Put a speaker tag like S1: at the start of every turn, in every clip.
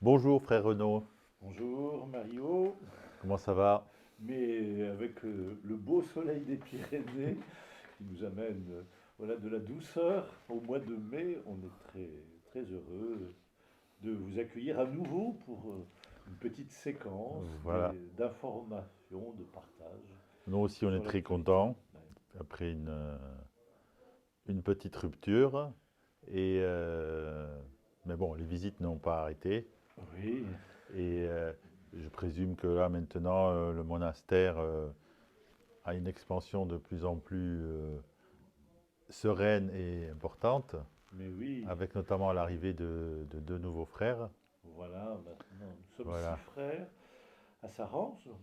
S1: Bonjour frère Renaud,
S2: Bonjour Mario,
S1: comment ça va?
S2: mais avec le beau soleil des Pyrénées qui nous amène voilà, de la douceur au mois de mai, on est très, très heureux de vous accueillir à nouveau pour une petite séquence
S1: Voilà,
S2: d'information, de partage
S1: nous aussi on est
S2: sur
S1: très
S2: l'actualité.
S1: contents après une petite rupture. Et, mais bon, les visites n'ont pas arrêté.
S2: Oui,
S1: Et je présume que là maintenant le monastère a une expansion de plus en plus sereine et importante,
S2: mais oui,
S1: avec notamment l'arrivée de deux nouveaux frères.
S2: voilà, maintenant nous sommes six
S1: Voilà.
S2: frères à Sarance, donc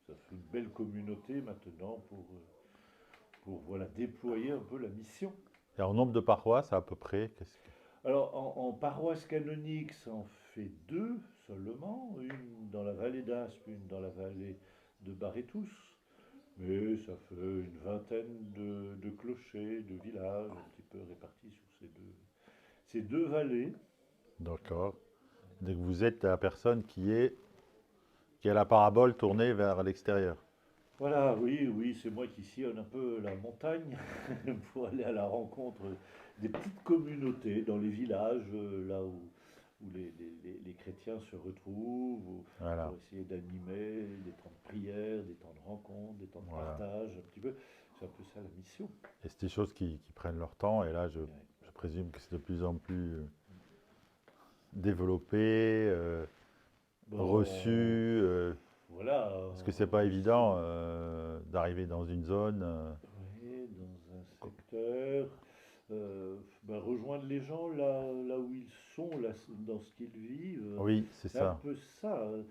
S2: ça fait une belle communauté maintenant pour voilà, déployer un peu la mission.
S1: Et en nombre de paroisses à peu près,
S2: Alors, en paroisse canonique, ça en fait deux seulement, une dans la vallée d'Aspe, une dans la vallée de Barétous. Mais ça fait une vingtaine de clochers, de villages, un petit peu répartis sur ces deux vallées.
S1: d'accord. Donc vous êtes la personne qui a la parabole tournée vers l'extérieur.
S2: Voilà, oui, oui, c'est moi qui sillonne un peu la montagne pour aller à la rencontre des petites communautés dans les villages, là où les chrétiens se retrouvent, pour
S1: Voilà,
S2: essayer d'animer des temps de prière, des temps de rencontre, des temps de
S1: voilà.
S2: partage, un petit peu. C'est un peu ça la mission.
S1: Et c'est des choses qui prennent leur temps, et là,
S2: Ouais.
S1: je présume que c'est de plus en plus développé, reçu,
S2: Bon, voilà,
S1: parce que c'est pas évident
S2: reçu,
S1: d'arriver dans une zone.
S2: oui, dans un secteur, rejoindre les gens là où ils sont, là, dans ce qu'ils vivent.
S1: Oui, c'est
S2: C'est un
S1: ça.
S2: peu ça, hein.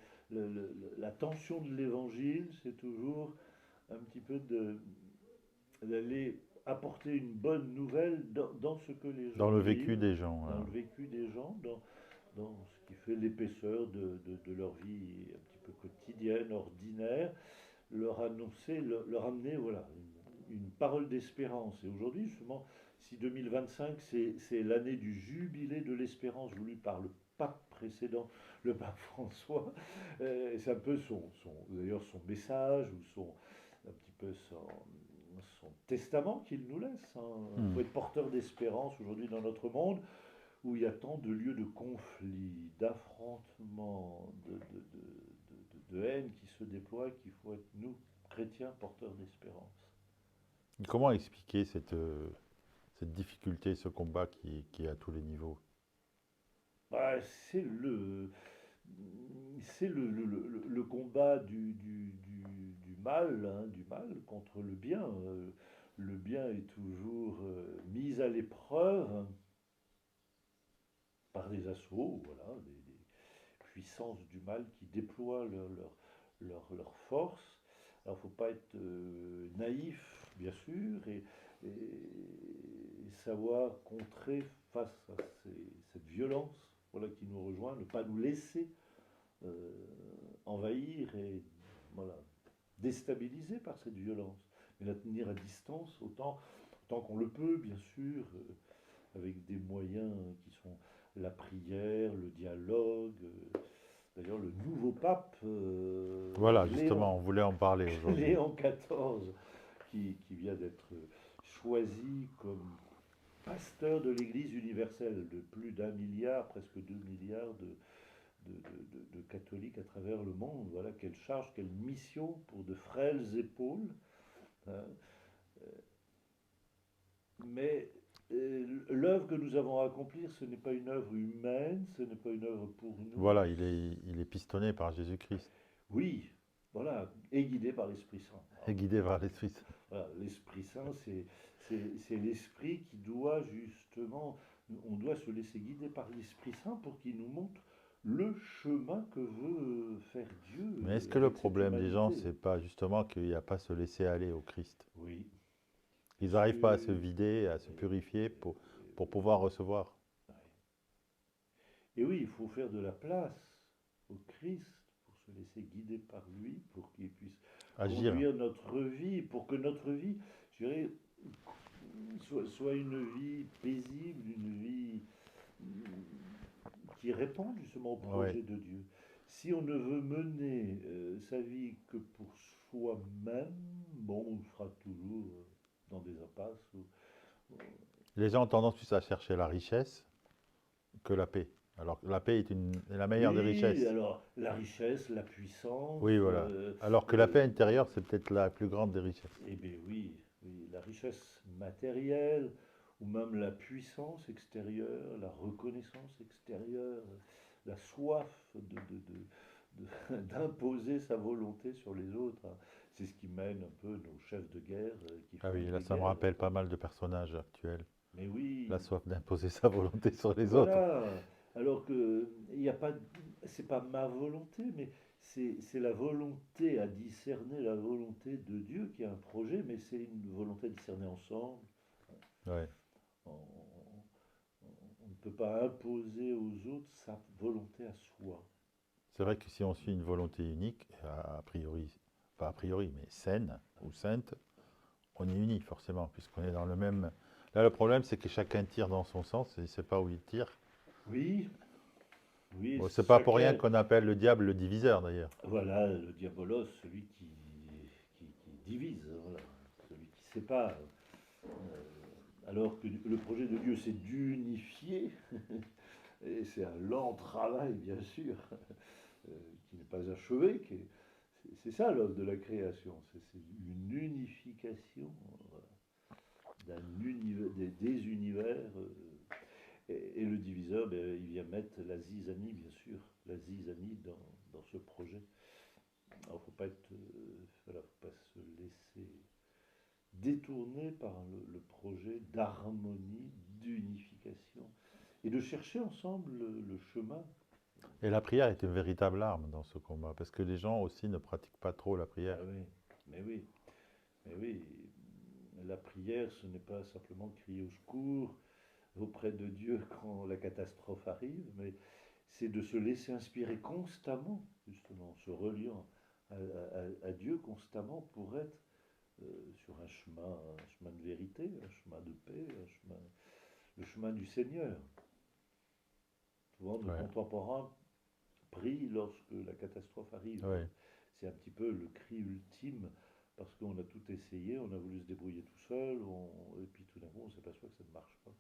S2: La tension de l'évangile, c'est toujours un petit peu d'aller apporter une bonne nouvelle dans ce que les
S1: Dans
S2: gens
S1: le vécu
S2: vivent,
S1: des gens.
S2: dans
S1: Voilà.
S2: le vécu des gens, dans ce qui fait l'épaisseur de leur vie un petit peu quotidienne, ordinaire, leur annoncer, leur amener voilà, une parole d'espérance. Et aujourd'hui, justement, si 2025, c'est l'année du jubilé de l'espérance voulu par le pape précédent, le pape François, c'est un peu d'ailleurs son message ou un petit peu son testament qu'il nous laisse. Il
S1: Hmm.
S2: faut être porteur d'espérance aujourd'hui dans notre monde où il y a tant de lieux de conflit, d'affrontement, de haine qui se déploient qu'il faut être, nous, chrétiens, porteurs d'espérance.
S1: Comment expliquer cette difficulté, ce combat qui est à tous les niveaux?
S2: Bah, c'est le combat du mal, hein, du mal contre le bien. Le bien est toujours mis à l'épreuve par des assauts, voilà, des puissances du mal qui déploient leur force. Alors, il ne faut pas être naïf, bien sûr, et savoir contrer face à cette violence voilà, qui nous rejoint, ne pas nous laisser euh, envahir et voilà, déstabiliser par cette violence, mais la tenir à distance autant qu'on le peut, bien sûr, avec des moyens qui sont la prière, le dialogue. D'ailleurs, le nouveau pape,
S1: Voilà,
S2: Léon,
S1: justement, on voulait en parler aujourd'hui.
S2: Léon XIV, qui vient d'être choisi comme pasteur de l'Église universelle de plus d'un milliard, presque 2 milliards de catholiques à travers le monde. Voilà, quelle charge, quelle mission pour de frêles épaules, hein. Mais l'œuvre que nous avons à accomplir, ce n'est pas une œuvre humaine, ce n'est pas une œuvre pour nous.
S1: Voilà, il est pistonné par Jésus-Christ
S2: Oui, voilà, et guidé par l'Esprit Saint.
S1: et
S2: Alors,
S1: guidé par l'Esprit Saint.
S2: voilà, l'Esprit Saint, c'est l'Esprit qui doit justement, on doit se laisser guider par l'Esprit Saint pour qu'il nous montre le chemin que veut faire
S1: Mais est-ce
S2: Dieu
S1: que le
S2: avec cette
S1: problème des gens,
S2: humanité.
S1: c'est pas justement qu'il n'y a pas se laisser aller au Christ?
S2: Oui,
S1: Ils
S2: parce
S1: n'arrivent pas à se
S2: que...
S1: vider, à se purifier pour pouvoir recevoir,
S2: Ouais. Et oui, il faut faire de la place au Christ pour se laisser guider par lui, pour qu'il puisse
S1: agir.
S2: conduire notre vie, pour que notre vie, je dirais, soit une vie paisible, une vie qui répondre justement au
S1: Ouais.
S2: projet de Dieu. Si on ne veut mener sa vie que pour soi-même, bon, on sera toujours dans des impasses.
S1: Les gens ont tendance plus à chercher la richesse que la paix. Alors que la paix est la meilleure des
S2: Oui,
S1: richesses.
S2: alors la richesse, la puissance,
S1: Oui, voilà. Alors que la paix intérieure, c'est peut-être la plus grande des richesses.
S2: eh bien oui, oui, la richesse matérielle ou même la puissance extérieure, la reconnaissance extérieure, la soif d'imposer sa volonté sur les autres, hein. C'est ce qui mène un peu nos chefs de guerre qui
S1: Ah
S2: font
S1: oui, là,
S2: des
S1: ça me
S2: guerres.
S1: rappelle pas mal de personnages actuels.
S2: Mais
S1: La
S2: oui,
S1: soif d'imposer sa volonté sur les autres.
S2: voilà. Alors que il n'y a pas, c'est pas ma volonté, mais c'est la volonté à discerner la volonté de Dieu qui a un projet, mais c'est une volonté à discerner ensemble.
S1: Ouais.
S2: On, on ne peut pas imposer aux autres sa volonté à soi.
S1: C'est vrai que si on suit une volonté unique, a priori, pas a priori, mais saine ou sainte, on est unis forcément, puisqu'on est dans le même. Là, le problème, c'est que chacun tire dans son sens et il ne sait pas où il tire.
S2: Oui, oui,
S1: Bon, c'est pas pour rien
S2: chacun,
S1: qu'on appelle le diable le diviseur d'ailleurs.
S2: voilà, le diabolos, celui qui divise, voilà, celui qui sépare. Alors que le projet de Dieu, c'est d'unifier, et c'est un lent travail, bien sûr, qui n'est pas achevé, c'est ça l'œuvre de la création, c'est une unification des univers. Et le diviseur, ben, il vient mettre la zizanie, bien sûr, la zizanie dans ce projet. Alors, faut pas être, voilà, faut pas se laisser détourner par le projet d'harmonie, d'unification, et de chercher ensemble le chemin.
S1: Et la prière est une véritable arme dans ce combat, parce que les gens aussi ne pratiquent pas trop la
S2: Ah
S1: prière.
S2: oui, mais oui, mais oui. La prière, ce n'est pas simplement crier au secours auprès de Dieu quand la catastrophe arrive, mais c'est de se laisser inspirer constamment, justement, se reliant à Dieu constamment pour être sur un chemin de vérité, un chemin de paix, le chemin du Seigneur. Souvent, nos
S1: Ouais,
S2: contemporains prient lorsque la catastrophe arrive.
S1: ouais.
S2: C'est un petit peu le cri ultime parce qu'on a tout essayé, on a voulu se débrouiller tout seul, et puis tout d'un coup, on s'aperçoit que ça ne marche pas.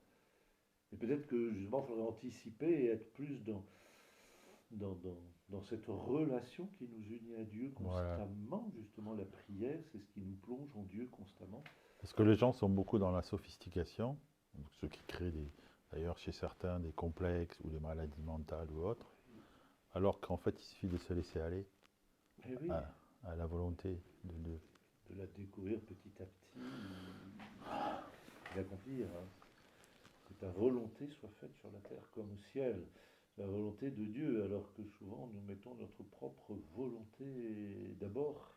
S2: Et peut-être que justement, il faudrait anticiper et être plus dans, dans, dans cette relation qui nous unit à Dieu
S1: Voilà.
S2: constamment. Justement, la prière, c'est ce qui nous plonge en Dieu constamment.
S1: Parce que les gens sont beaucoup dans la sophistication, donc ce qui crée d'ailleurs chez certains des complexes ou des maladies mentales ou autres, alors qu'en fait il suffit de se laisser aller
S2: Et oui,
S1: à, à la volonté de Dieu.
S2: de la découvrir petit à petit, d'accomplir, hein. Que ta volonté soit faite sur la terre comme au ciel. La volonté de Dieu, alors que souvent nous mettons notre propre volonté d'abord.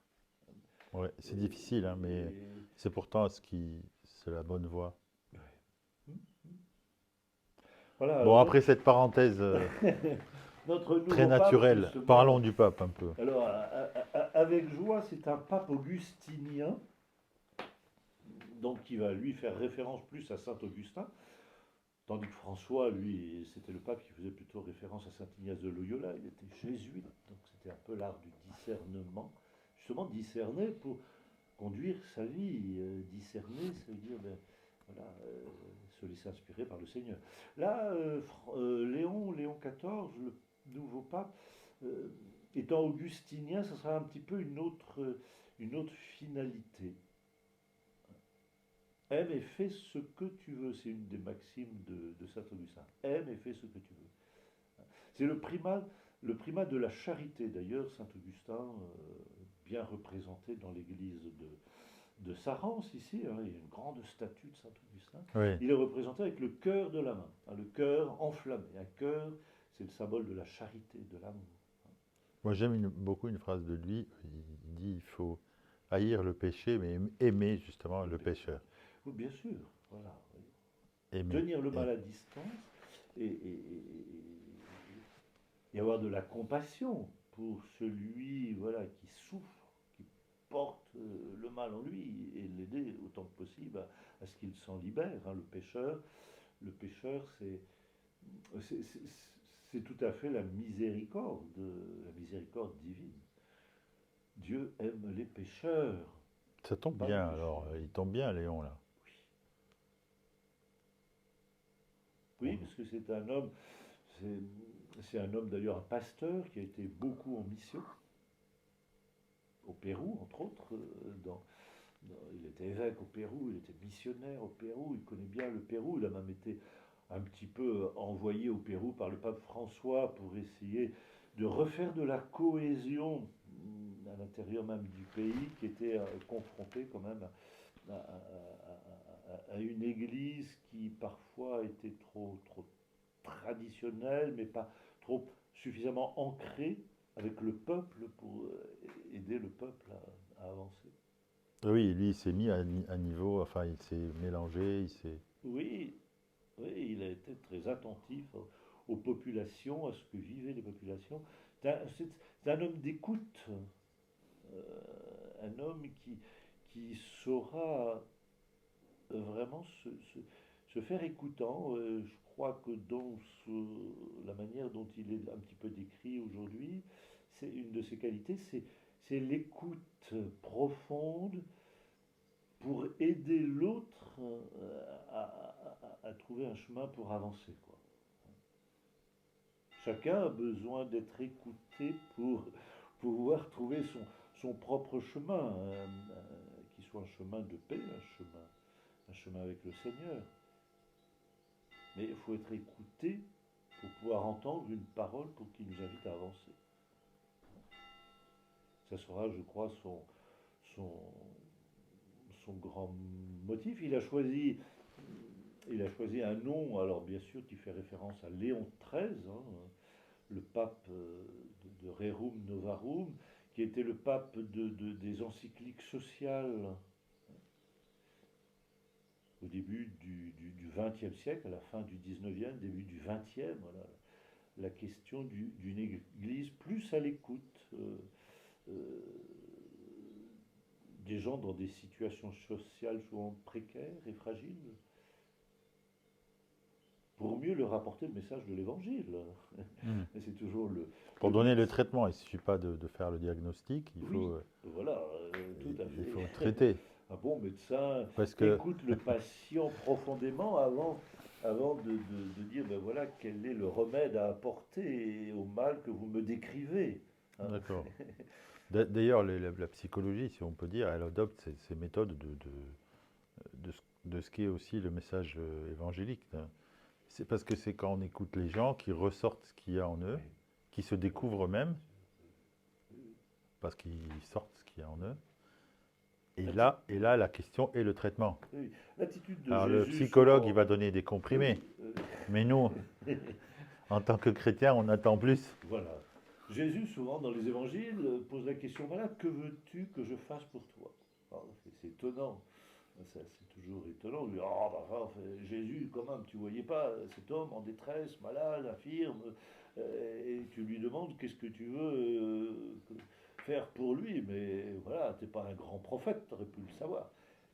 S1: Ouais, c'est difficile, hein, mais
S2: Et
S1: c'est pourtant c'est la bonne voie.
S2: ouais. Voilà,
S1: Bon,
S2: alors
S1: après cette parenthèse
S2: notre
S1: très
S2: nouveau pape,
S1: naturelle, parlons
S2: justement,
S1: du pape un peu.
S2: alors avec joie, c'est un pape augustinien, donc qui va lui faire référence plus à Saint Augustin, tandis que François, lui, c'était le pape qui faisait plutôt référence à Saint Ignace de Loyola, il était jésuite, donc c'était un peu l'art du discernement, justement discerner pour conduire sa vie. Discerner, ça veut dire ben, voilà, se laisser inspirer par le Seigneur. Là, Léon XIV, le nouveau pape, euh, étant augustinien, ça sera un petit peu une autre finalité. Aime et fais ce que tu veux, c'est une des maximes de Saint Augustin. Aime et fais ce que tu veux. C'est le primat de la charité. D'ailleurs, Saint Augustin, bien représenté dans l'église de Sarance ici, hein, il y a une grande statue de Saint Augustin.
S1: Oui,
S2: Il est représenté avec le cœur de la main, hein, le cœur enflammé. Un cœur, c'est le symbole de la charité, de l'amour.
S1: moi j'aime beaucoup une phrase de lui, il dit il faut haïr le péché, mais aimer justement
S2: Le
S1: le
S2: péché.
S1: pécheur.
S2: Oui, bien sûr, voilà. Oui.
S1: Aimer.
S2: Tenir le
S1: Et,
S2: mal à distance et avoir de la compassion pour celui voilà, qui souffre, qui porte le mal en lui et l'aider autant que possible à ce qu'il s'en libère. Hein. Le pécheur, c'est c'est tout à fait la miséricorde divine. Dieu aime les pécheurs,
S1: Ça tombe
S2: pas le
S1: bien
S2: péché.
S1: alors, il tombe bien Léon là.
S2: Oui, parce que c'est c'est un homme d'ailleurs, un pasteur qui a été beaucoup en mission, au Pérou entre autres. Il était évêque au Pérou, il était missionnaire au Pérou, il connaît bien le Pérou, il a même été un petit peu envoyé au Pérou par le pape François pour essayer de refaire de la cohésion à l'intérieur même du pays qui était confronté quand même à une église qui parfois était trop traditionnelle, mais pas trop suffisamment ancrée avec le peuple pour aider le peuple à avancer.
S1: Oui, lui il s'est mis à niveau, enfin il s'est mélangé, il s'est...
S2: Oui, oui, il a été très attentif aux populations, à ce que vivaient les populations. C'est un homme d'écoute, un homme qui saura vraiment se faire écoutant. Je crois que la manière dont il est un petit peu décrit aujourd'hui, c'est une de ses qualités, c'est l'écoute profonde pour aider l'autre à trouver un chemin pour avancer, quoi. Chacun a besoin d'être écouté pour pouvoir trouver son propre chemin, qui soit un chemin de paix, un chemin avec le Seigneur. Mais il faut être écouté pour pouvoir entendre une parole pour qui nous invite à avancer. Ça sera, je crois, son, son grand motif. Il a choisi un nom, alors bien sûr, qui fait référence à Léon XIII, hein, le pape de Rerum Novarum, qui était le pape des encycliques sociales au début du XXe siècle, à la fin du XIXe, début du XXe. Voilà, la question d'une église plus à l'écoute euh, des gens dans des situations sociales souvent précaires et fragiles, pour mieux leur apporter le message de l'évangile.
S1: Hmm.
S2: Mais c'est toujours
S1: Pour
S2: le
S1: donner
S2: but.
S1: le traitement, il ne suffit pas de faire le diagnostic,
S2: Oui, voilà, tout à
S1: il faut
S2: fait.
S1: traiter.
S2: Un bon médecin
S1: Parce que,
S2: écoute le patient profondément avant de dire, ben voilà, quel est le remède à apporter au mal que vous me décrivez. Hein.
S1: d'accord. D'ailleurs, la psychologie, si on peut dire, elle adopte ces méthodes de ce qui est aussi le message évangélique, hein. C'est parce que c'est quand on écoute les gens qui ressortent ce qu'il y a en eux,
S2: Oui,
S1: qui se découvrent eux-mêmes,
S2: oui.
S1: parce qu'ils sortent ce qu'il y a en eux.
S2: L'atti-
S1: Et là, la question est le traitement.
S2: oui. L'attitude de
S1: Alors le
S2: Jésus
S1: psychologue, il
S2: souvent.
S1: va donner des comprimés,
S2: Oui,
S1: mais nous, en tant que chrétiens, on attend plus.
S2: voilà. Jésus, souvent dans les évangiles, pose la question, voilà, que veux-tu que je fasse pour toi? Alors, c'est étonnant. C'est toujours étonnant. On dit, oh, bah, enfin, Jésus, quand même, tu voyais pas cet homme en détresse, malade, infirme, et tu lui demandes qu'est-ce que tu veux faire pour lui. Mais voilà, t'es pas un grand prophète, tu aurais pu le savoir.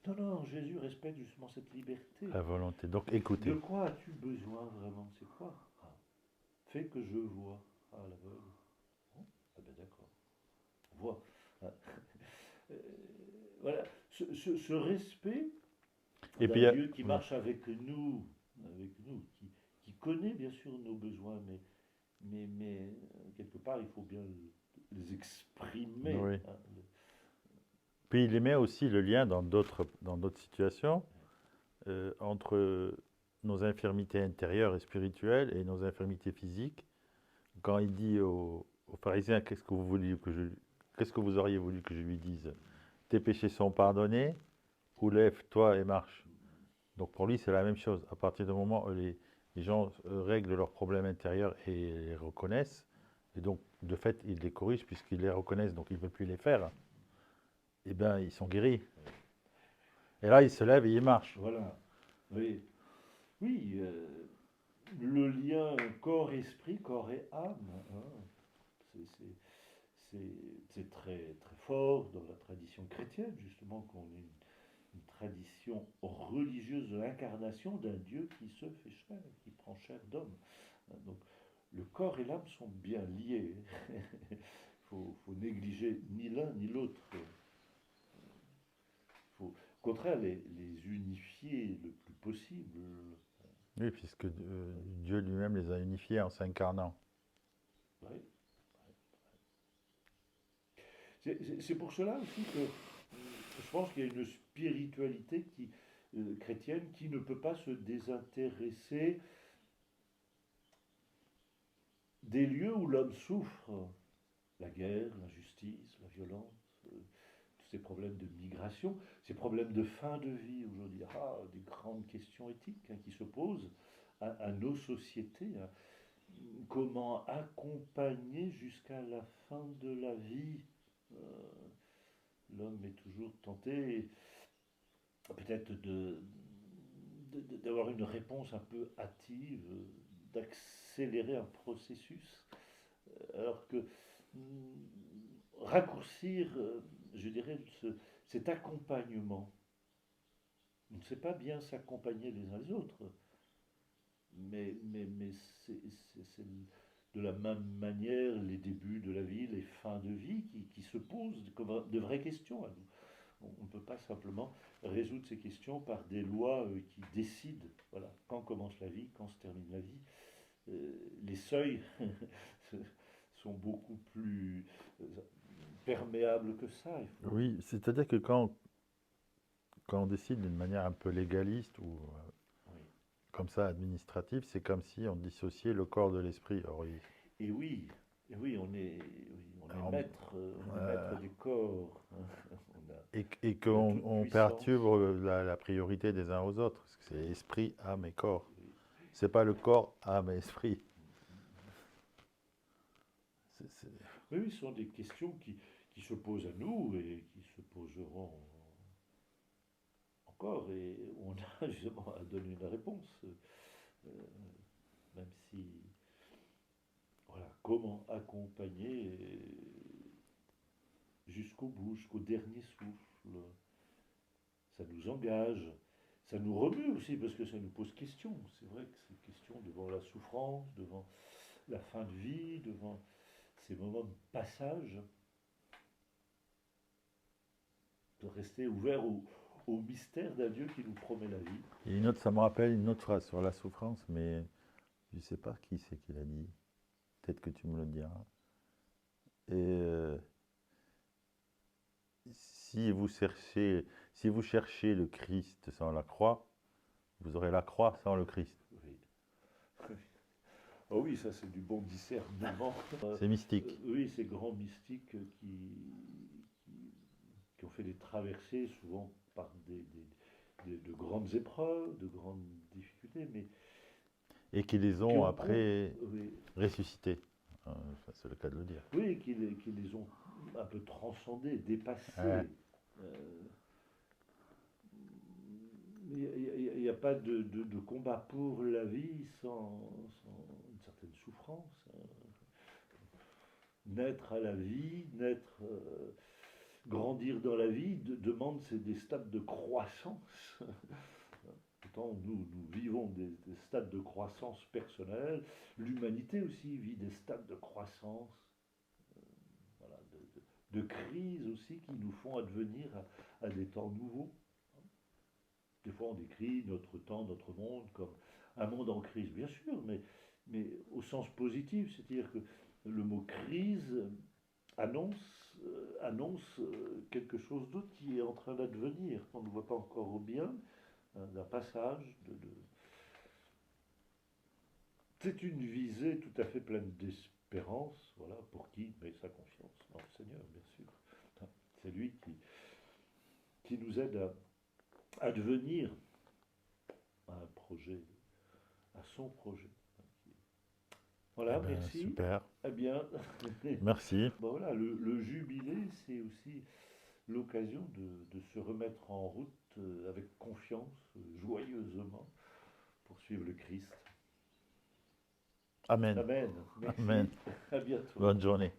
S2: Non, non, Jésus respecte justement cette liberté.
S1: La volonté. Donc
S2: De
S1: écoutez.
S2: quoi as-tu besoin vraiment? C'est quoi? Ah, fais que je vois. Ah, l'aveugle. Oh, ah ben d'accord. Vois. Ah, euh, voilà, ce respect
S1: Et
S2: d'un
S1: puis,
S2: Dieu qui
S1: oui.
S2: marche avec nous, qui connaît bien sûr nos besoins, mais quelque part il faut bien les exprimer.
S1: Oui.
S2: Hein.
S1: Puis il met aussi le lien dans d'autres situations entre nos infirmités intérieures et spirituelles et nos infirmités physiques. Quand il dit aux pharisiens, qu'est-ce que vous auriez voulu que je lui dise? Tes péchés sont pardonnés, ou lève-toi et marche. Donc pour lui, c'est la même chose. À partir du moment où les gens règlent leurs problèmes intérieurs et les reconnaissent, et donc de fait, ils les corrigent puisqu'ils les reconnaissent, donc ils ne veulent plus les faire, eh bien, ils sont guéris. Et là, ils se lèvent et ils marchent.
S2: Voilà. Oui, oui le lien corps-esprit, corps et âme, hein, c'est c'est- c'est très, très fort dans la tradition chrétienne, justement, qu'on ait une tradition religieuse de l'incarnation d'un Dieu qui se fait chair, qui prend chair d'homme. Donc le corps et l'âme sont bien liés. Faut négliger ni l'un ni l'autre. Faut, au contraire, les unifier le plus possible.
S1: Oui, puisque Dieu lui-même les a unifiés en s'incarnant.
S2: Ouais. C'est pour cela aussi que je pense qu'il y a une spiritualité chrétienne qui ne peut pas se désintéresser des lieux où l'homme souffre. La guerre, l'injustice, la violence, tous ces problèmes de migration, ces problèmes de fin de vie aujourd'hui. Des grandes questions éthiques qui se posent à nos sociétés. Comment accompagner jusqu'à la fin de la vie. Euh, L'homme est toujours tenté peut-être d'avoir une réponse un peu hâtive, d'accélérer un processus, alors que raccourcir, je dirais, cet accompagnement. On ne sait pas bien s'accompagner les uns les autres, mais c'est de la même manière les débuts de la vie, les fins de vie qui se posent comme de vraies questions à nous. On ne peut pas simplement résoudre ces questions par des lois qui décident, voilà, quand commence la vie, quand se termine la vie. Les seuils sont beaucoup plus perméables que ça.
S1: Oui, c'est-à-dire que quand on décide d'une manière un peu légaliste ou
S2: Oui.
S1: comme ça administrative, c'est comme si on dissociait le corps de l'esprit.
S2: Et oui,
S1: Alors,
S2: on est maître des corps.
S1: et
S2: On a
S1: qu'on
S2: toute
S1: on
S2: puissance.
S1: perturbe la priorité des uns aux autres. Parce que c'est esprit, âme et corps.
S2: Oui.
S1: C'est pas le corps, âme et esprit. C'est-
S2: Oui, ce sont des questions qui se posent à nous et qui se poseront encore. Et on a justement à donner une réponse. Euh, Même si, voilà, comment accompagner jusqu'au bout, jusqu'au dernier souffle. Ça nous engage, ça nous remue aussi parce que ça nous pose question. C'est vrai que c'est question devant la souffrance, devant la fin de vie, devant ces moments de passage, de rester ouvert au mystère d'un Dieu qui nous promet la vie.
S1: Et ça me rappelle une autre phrase sur la souffrance, mais je ne sais pas qui c'est qui l'a dit. Peut-être que tu me le diras. Et si vous cherchez le Christ sans la croix, vous aurez la croix sans le Christ.
S2: Oui. Oh oui, ça c'est du bon discernement.
S1: C'est mystique.
S2: Oui, ces grands mystiques qui ont fait des traversées souvent par de grandes épreuves, de grandes difficultés, mais
S1: Et qui les
S2: qui
S1: ont
S2: ont,
S1: après
S2: oui,
S1: ressuscités. C'est le cas de le dire.
S2: oui, qui les ont un peu transcendés, dépassés.
S1: Ouais.
S2: Il n'y a pas de combat pour la vie sans une certaine souffrance. Naître à la vie, grandir dans la vie demande des stades de croissance. Pourtant, nous vivons des stades de croissance personnelle. L'humanité aussi vit des stades de croissance, voilà, de crise aussi qui nous font advenir à des temps nouveaux. Des fois, on décrit notre temps, notre monde comme un monde en crise, bien sûr, mais au sens positif, c'est-à-dire que le mot crise annonce quelque chose d'autre qui est en train d'advenir, qu'on ne voit pas encore au bien, d'un passage. C'est une visée tout à fait pleine d'espérance, voilà, pour qui met sa confiance dans le Seigneur, bien sûr. C'est lui qui nous aide à devenir à un projet, à son projet.
S1: Eh
S2: Voilà,
S1: ben,
S2: merci.
S1: super.
S2: Eh bien,
S1: Merci.
S2: ben voilà, le jubilé, c'est aussi l'occasion de se remettre en route avec confiance, joyeusement, pour suivre le Christ.
S1: Amen.
S2: Amen.
S1: Amen.
S2: Merci. À bientôt.
S1: Bonne journée.